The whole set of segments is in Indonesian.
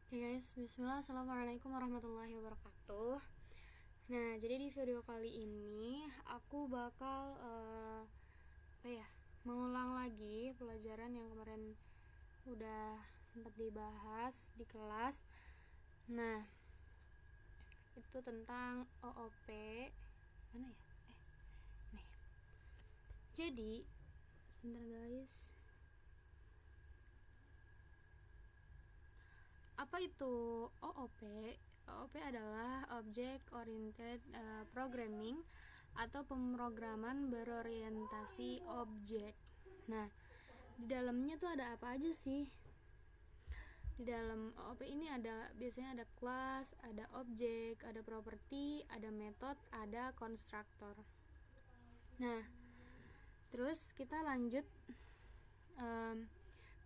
Oke guys, bismillah, assalamualaikum warahmatullahi wabarakatuh. Nah, jadi di video kali ini aku bakal mengulang lagi pelajaran yang kemarin udah sempat dibahas di kelas. Nah, itu tentang OOP. Mana ya? Nih. Jadi, sebentar guys. Apa itu OOP? OOP adalah Object Oriented Programming atau pemrograman berorientasi objek. Nah, di dalamnya tuh ada apa aja sih? Di dalam OOP ini biasanya ada kelas, ada objek, ada properti, ada metode, ada konstruktor. Nah, terus kita lanjut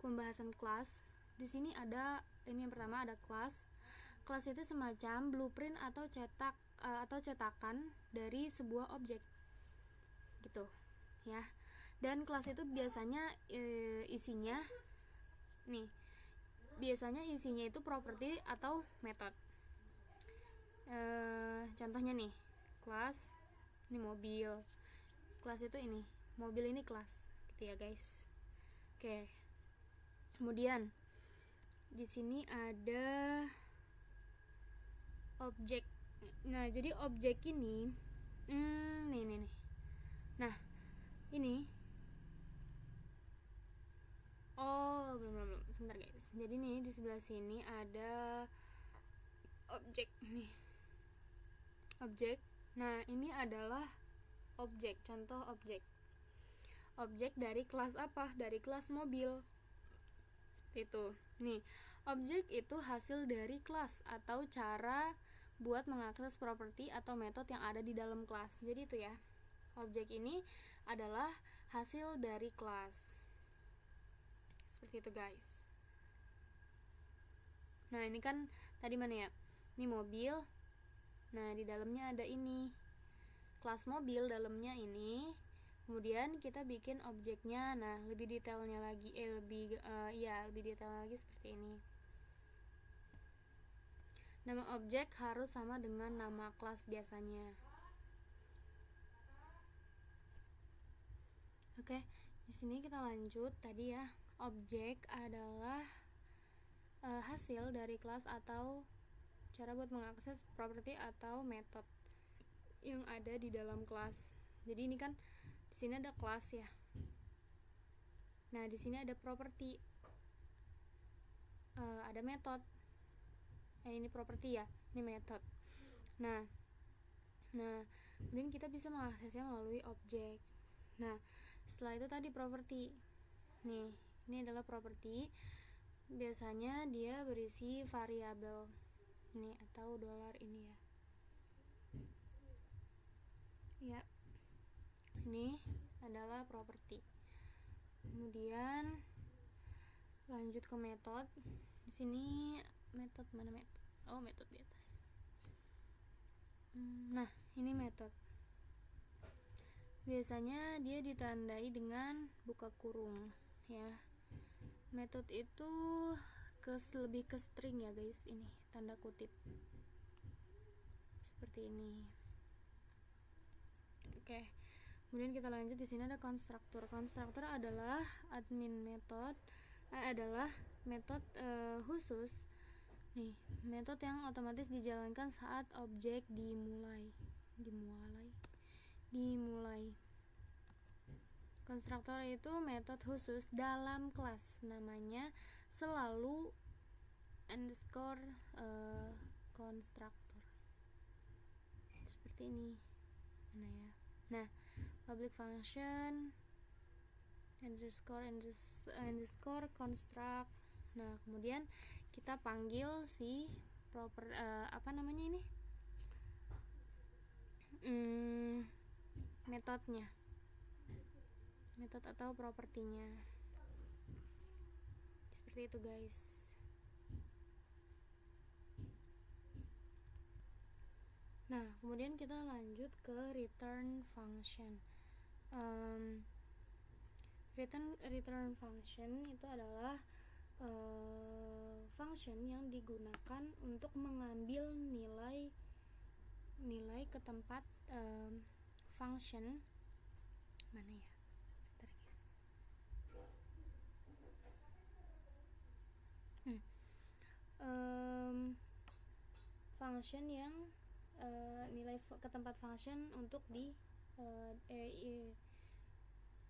pembahasan kelas. Di sini ini yang pertama ada kelas. Kelas itu semacam blueprint atau cetakan dari sebuah objek, gitu, ya. Dan kelas itu biasanya biasanya isinya itu properti atau metode. Contohnya nih, kelas ini mobil. Kelas itu ini mobil, ini kelas, gitu ya guys. Oke. Kemudian di sini ada objek. Nah, jadi objek ini nih. Nah, ini belum. Sebentar guys. Jadi nih di sebelah sini ada objek nih. Objek. Nah, ini adalah objek, contoh objek. Objek dari kelas apa? Dari kelas mobil. Seperti itu. Nih, objek itu hasil dari kelas atau cara buat mengakses properti atau metode yang ada di dalam kelas. Jadi itu ya. Objek ini adalah hasil dari kelas. Seperti itu guys. Nah, ini kan tadi mana ya? Ini mobil. Nah, di dalamnya ada ini. Kelas mobil dalamnya ini. Kemudian kita bikin objeknya. Nah, lebih detailnya lagi lebih detail lagi seperti ini. Nama objek harus sama dengan nama kelas biasanya. Oke, di sini kita lanjut tadi ya. Objek adalah hasil dari kelas atau cara buat mengakses properti atau metode yang ada di dalam kelas. Jadi ini kan di sini ada kelas ya. Nah, di sini ada properti, ada metode. Ini properti ya, ini metode. Nah, kemudian kita bisa mengaksesnya melalui objek. Nah, setelah itu tadi properti. Nih, ini adalah properti. Biasanya dia berisi variabel ini atau dolar ini ya. Ya. Ini adalah properti. Kemudian lanjut ke metode. Di sini metode, mana metode? Oh, metode di atas. Nah, ini metode. Biasanya dia ditandai dengan buka kurung ya. Metode itu lebih ke string ya guys, ini tanda kutip. Seperti ini. Oke. Kemudian kita lanjut, di sini ada konstruktor. Konstruktor adalah adalah metode khusus. Nih, metode yang otomatis dijalankan saat objek dimulai. Konstruktor itu metode khusus dalam kelas, namanya selalu underscore konstruktor. Seperti ini. Mana ya? Nah, public function underscore construct. Nah, kemudian kita panggil si metodenya, metode atau propertinya. Seperti itu guys. Nah, kemudian kita lanjut ke return function. Return function itu adalah function yang digunakan untuk mengambil nilai ke tempat function mana ya, sebentar guys. Function yang nilai ke tempat function untuk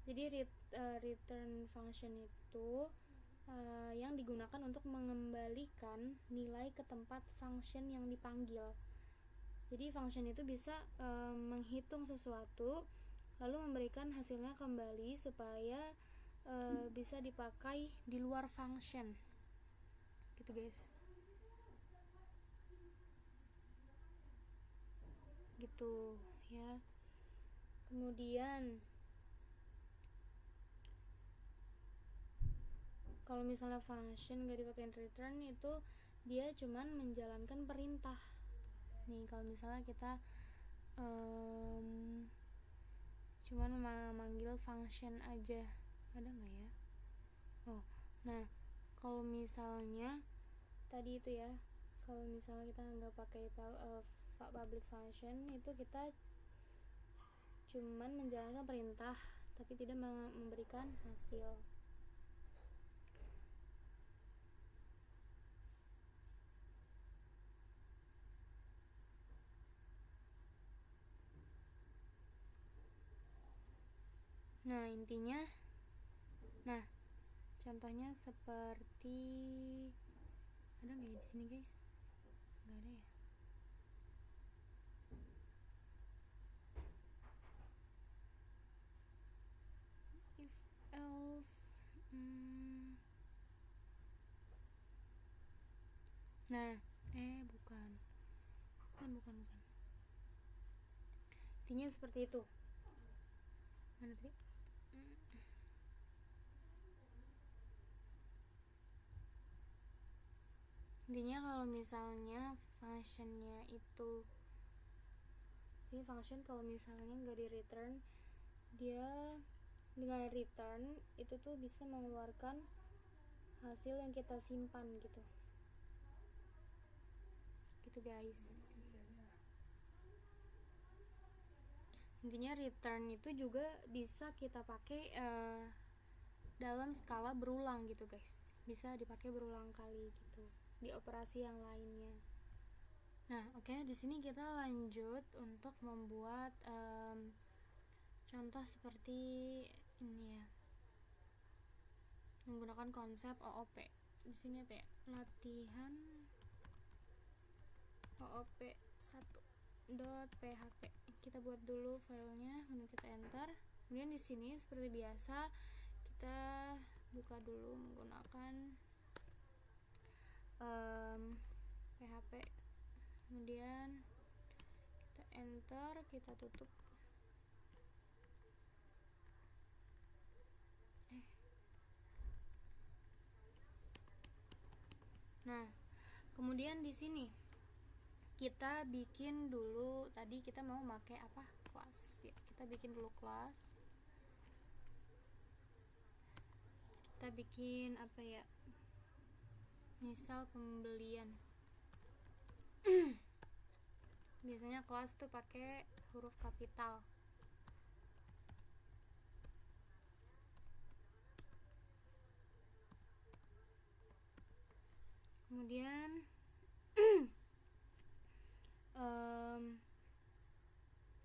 jadi return function itu yang digunakan untuk mengembalikan nilai ke tempat function yang dipanggil. Jadi function itu bisa menghitung sesuatu lalu memberikan hasilnya kembali supaya bisa dipakai di luar function gitu guys, gitu ya. Kemudian kalau misalnya function gak dipakai return, itu dia cuman menjalankan perintah nih. Kalau misalnya kita cuman manggil function aja, ada nggak ya? Nah kalau misalnya tadi itu ya, kalau misalnya kita nggak pakai public function, itu kita cuman menjalankan perintah tapi tidak memberikan hasil. Nah intinya, contohnya seperti, ada nggak ya di sini guys? Nggak ada ya. If else, bukan. Intinya seperti itu. Mana tadi? Intinya kalau misalnya functionnya itu, ini function kalau misalnya nggak di return, dia dengan return itu tuh bisa mengeluarkan hasil yang kita simpan gitu guys. Intinya return itu juga bisa kita pakai dalam skala berulang gitu guys, bisa dipakai berulang kali gitu di operasi yang lainnya. Nah oke, di sini kita lanjut untuk membuat contoh seperti ini ya, menggunakan konsep OOP. Di sini apa ya, latihan OOP1.php. Kita buat dulu filenya, kemudian kita enter. Kemudian di sini seperti biasa kita buka dulu menggunakan PHP, kemudian kita enter, kita tutup. Nah kemudian di sini kita bikin dulu, tadi kita mau pakai apa, kelas ya, kita bikin dulu kelas. Kita bikin apa ya, misal pembelian. Biasanya kelas tuh pakai huruf kapital. Kemudian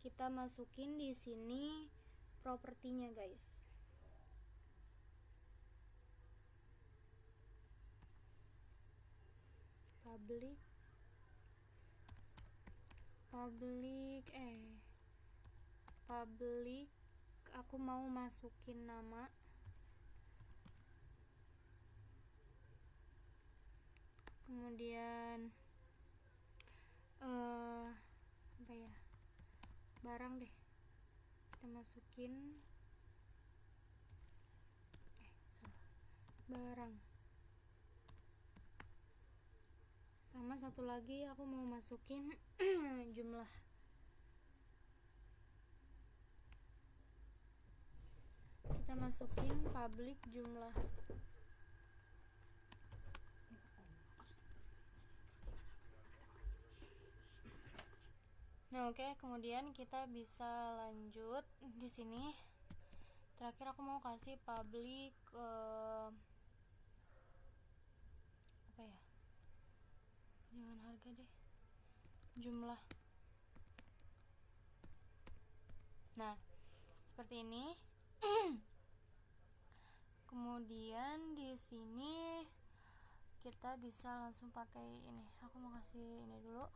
kita masukin di sini propertinya guys. Public aku mau masukin nama, kemudian apa ya, barang deh, kita masukin barang. Sama satu lagi aku mau masukin jumlah. Kita masukin public jumlah. Nah, oke, kemudian kita bisa lanjut di sini. Terakhir aku mau kasih public apa ya? Jangan harga deh. Jumlah. Nah, seperti ini. Kemudian di sini kita bisa langsung pakai ini. Aku mau kasih ini dulu.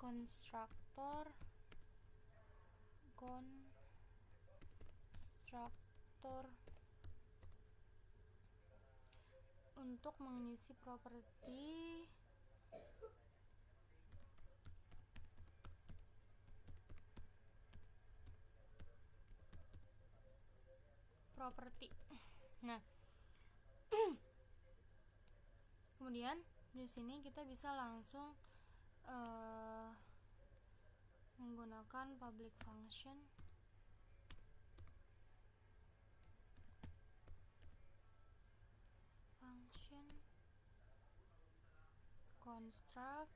Konstruktor untuk mengisi properti Nah, kemudian di sini kita bisa langsung menggunakan public function construct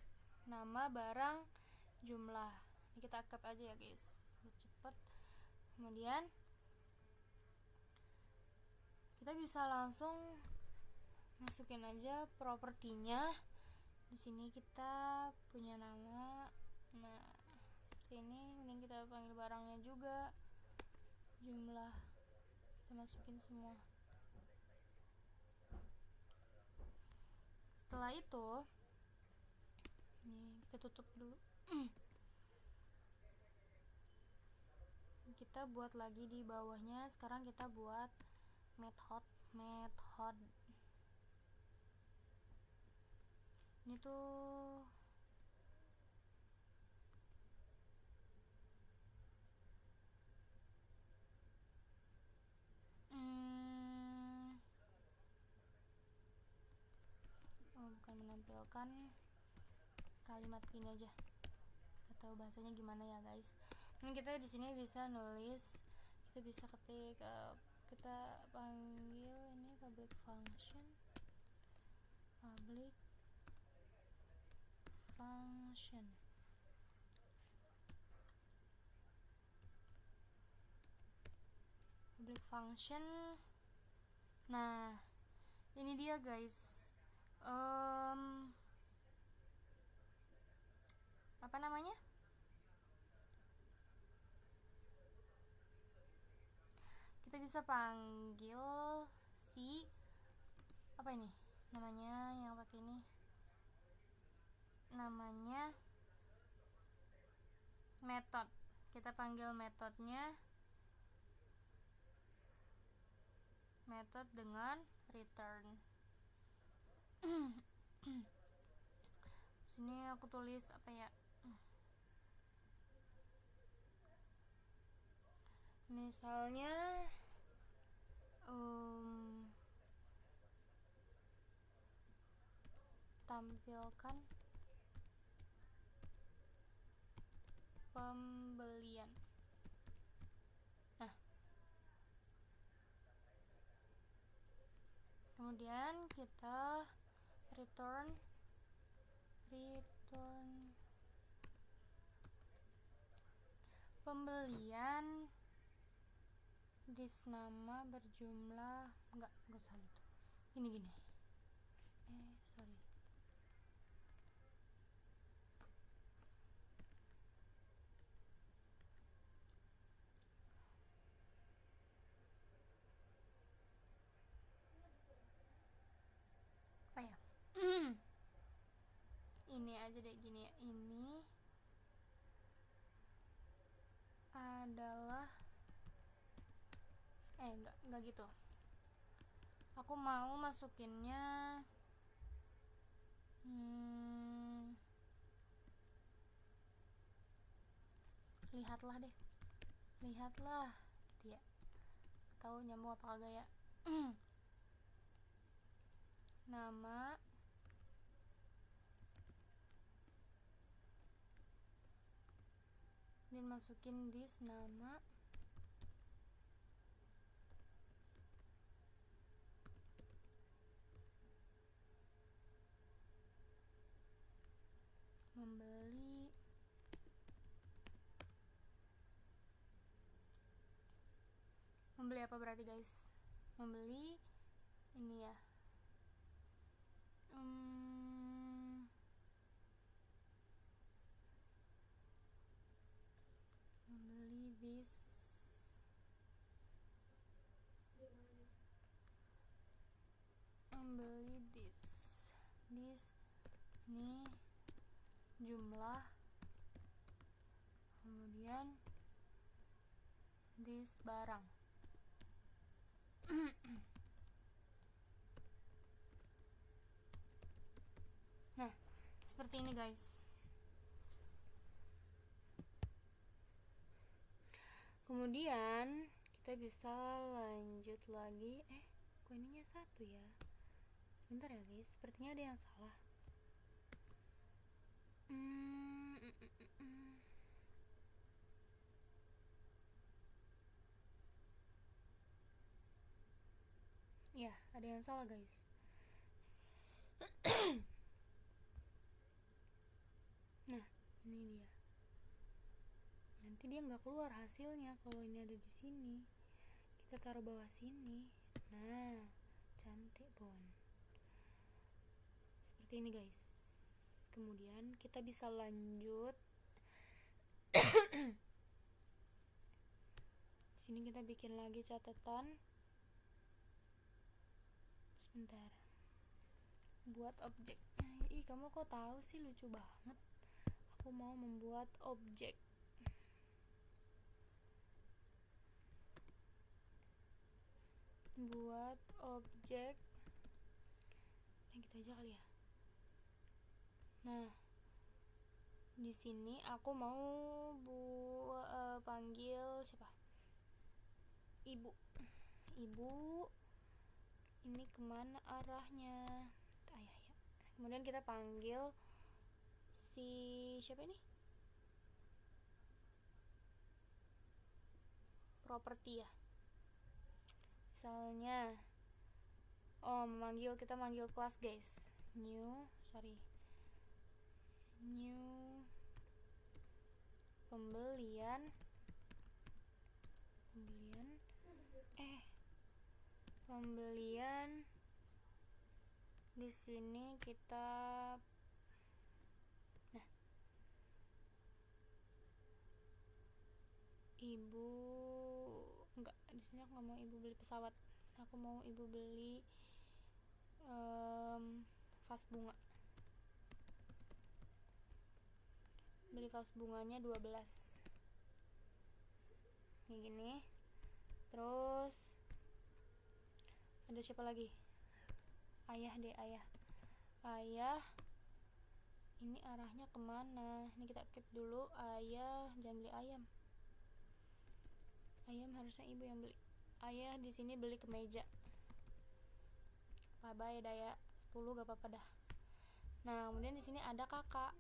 nama barang jumlah. Ini kita cap aja ya guys, cepet. Kemudian kita bisa langsung masukin aja propertinya. Di sini kita punya nama, nah seperti ini. Kemudian kita panggil barangnya juga, jumlah, kita masukin semua. Setelah itu ini kita tutup dulu. Kita buat lagi di bawahnya. Sekarang kita buat method ini tuh bukan menampilkan kalimat ini aja, atau bahasanya gimana ya guys. Dan kita di sini bisa nulis, kita bisa ketik, kita panggil ini public function Nah, ini dia guys, apa namanya, kita bisa panggil si apa ini namanya, yang pakai ini namanya method. Kita panggil metodnya method dengan return. Sini aku tulis apa ya, misalnya tampilkan pembelian. Nah, kemudian kita return pembelian dis nama berjumlah enggak salah itu, gini sorry, apa ya, ini aja deh, gini ya, ini adalah enggak gitu, aku mau masukinnya lihatlah gitu ya, atau nyambung apa kagak ya. Nama dan masukin dis nama membeli membeli apa berarti guys? Membeli ini ya. Membeli this. Membeli this ini jumlah, kemudian this barang. Nah, seperti ini guys. Kemudian kita bisa lanjut lagi. Kok ininya satu ya? Sebentar ya guys, sepertinya ada yang salah. Ya, ada yang salah guys. Nah, ini dia. Nanti dia nggak keluar hasilnya kalau ini ada di sini. Kita taruh bawah sini. Nah, cantik pon. Seperti ini guys. Kemudian kita bisa lanjut. Sini kita bikin lagi catatan. Sebentar. Buat objek. Ih, kamu kok tahu sih, lucu banget. Aku mau membuat objek. Buat objek. Nah, gitu aja kali ya. Nah, di sini aku mau panggil siapa? Ibu. Ini kemana arahnya? Ayah ya. Kemudian kita panggil si siapa ini? Properti ya. Misalnya, kita manggil kelas guys. New pembelian di sini kita ibu enggak, di sini aku nggak mau ibu beli pesawat, aku mau ibu beli vas bunga. Beli vas bunganya 12 kayak gini. Terus ada siapa lagi? Ayah. Ini arahnya kemana? Ini kita keep dulu. Ayah jangan beli ayam harusnya ibu yang beli. Ayah di sini beli kemeja. Apa ya daya 10 gak apa-apa dah. Nah, kemudian di sini ada kakak.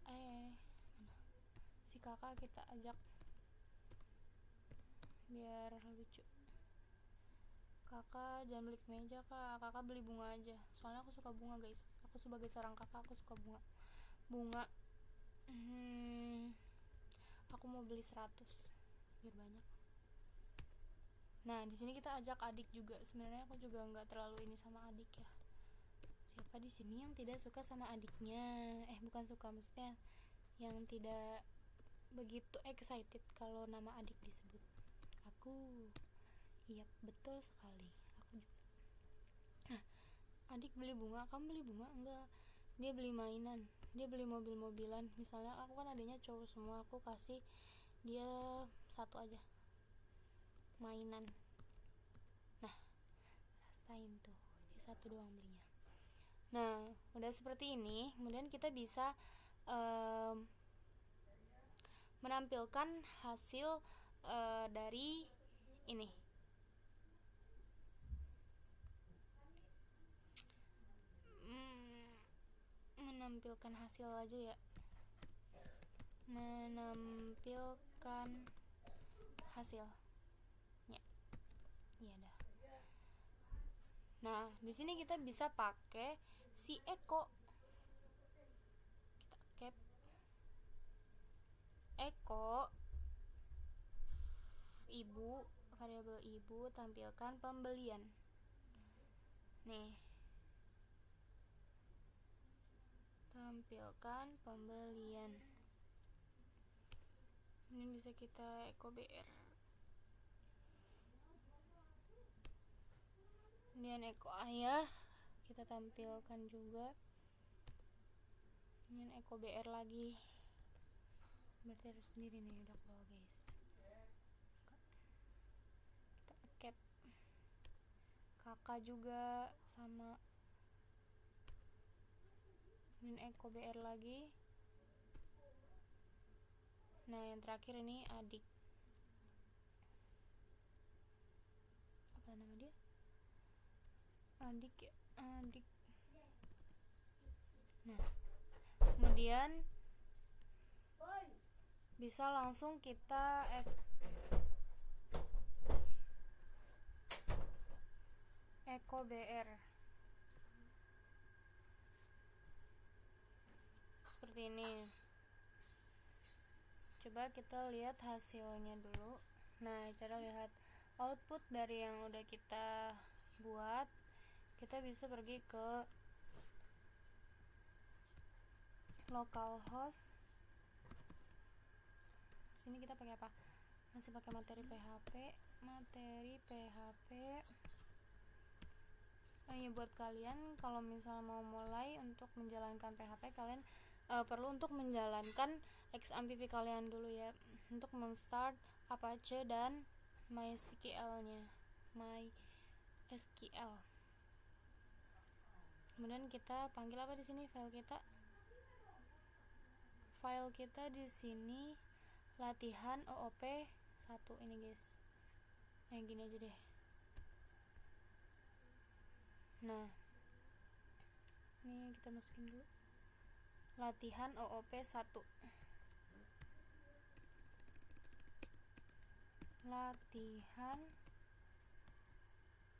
Si kakak kita ajak biar lucu. Kakak jangan beli kemeja kak, kakak beli bunga aja. Soalnya aku suka bunga guys. Aku sebagai seorang kakak, aku suka bunga. Aku mau beli 100 biar banyak. Nah, di sini kita ajak adik juga. Sebenarnya aku juga nggak terlalu ini sama adik ya. Siapa di sini yang tidak suka sama adiknya? Bukan suka, maksudnya yang tidak begitu excited kalau nama adik disebut. Aku. Iya, betul sekali. Aku juga. Nah, adik beli bunga, kamu beli bunga? Enggak. Dia beli mainan. Dia beli mobil-mobilan. Misalnya aku kan adanya cowok semua, aku kasih dia 1 aja. Mainan. Nah, rasain tuh. Dia 1 doang belinya. Nah, udah seperti ini. Kemudian kita bisa menampilkan hasil dari ini. Menampilkan hasil aja ya. Menampilkan hasil. Iya dah. Nah, di sini kita bisa pakai si Eko. Kita cap Eko ibu variabel ibu tampilkan pembelian. Nih, tampilkan pembelian. Ini bisa kita echo BR. Kemudian echo ayah kita tampilkan juga. Kemudian echo BR lagi. Berarti harus sendiri nih, udah keluar guys. Kita cap. Kakak juga sama. Kemudian echo BR lagi. Nah, yang terakhir ini adik. Apa nama dia? Adik ya, adik. Nah, kemudian bisa langsung kita echo BR seperti ini. Coba kita lihat hasilnya dulu. Nah, cara lihat output dari yang udah kita buat, kita bisa pergi ke localhost. Sini kita pakai apa? Masih pakai materi PHP. Ya buat kalian kalau misalnya mau mulai untuk menjalankan PHP, kalian perlu untuk menjalankan XAMPP kalian dulu ya, untuk menstart Apache dan MySQL-nya. MySQL. Kemudian kita panggil apa di sini? File kita di sini latihan OOP 1 ini guys. Yang gini aja deh. Nah, ini kita masukin dulu. Latihan OOP 1. Latihan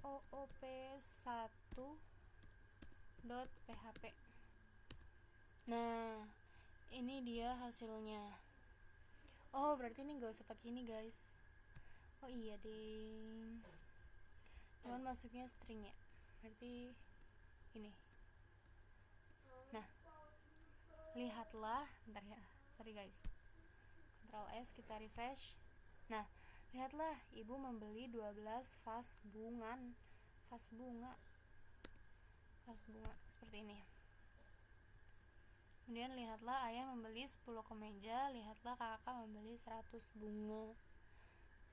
OOP 1.php. Nah, ini dia hasilnya. Oh, berarti ini gak usah pakai ini guys. Oh iya ding, cuman masuknya string ya, berarti ini. Nah, lihatlah, bentar ya, sorry guys, Ctrl S, kita refresh. Nah, lihatlah, ibu membeli 12 vas bunga seperti ini. Kemudian lihatlah, ayah membeli 10 kemeja. Lihatlah, kakak membeli 100 bunga.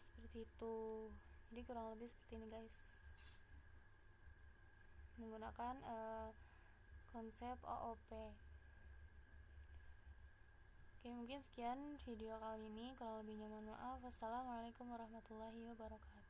Seperti itu. Jadi kurang lebih seperti ini guys, menggunakan konsep OOP. Oke, mungkin sekian video kali ini. Kalau lebihnya mohon maaf. Wassalamualaikum warahmatullahi wabarakatuh.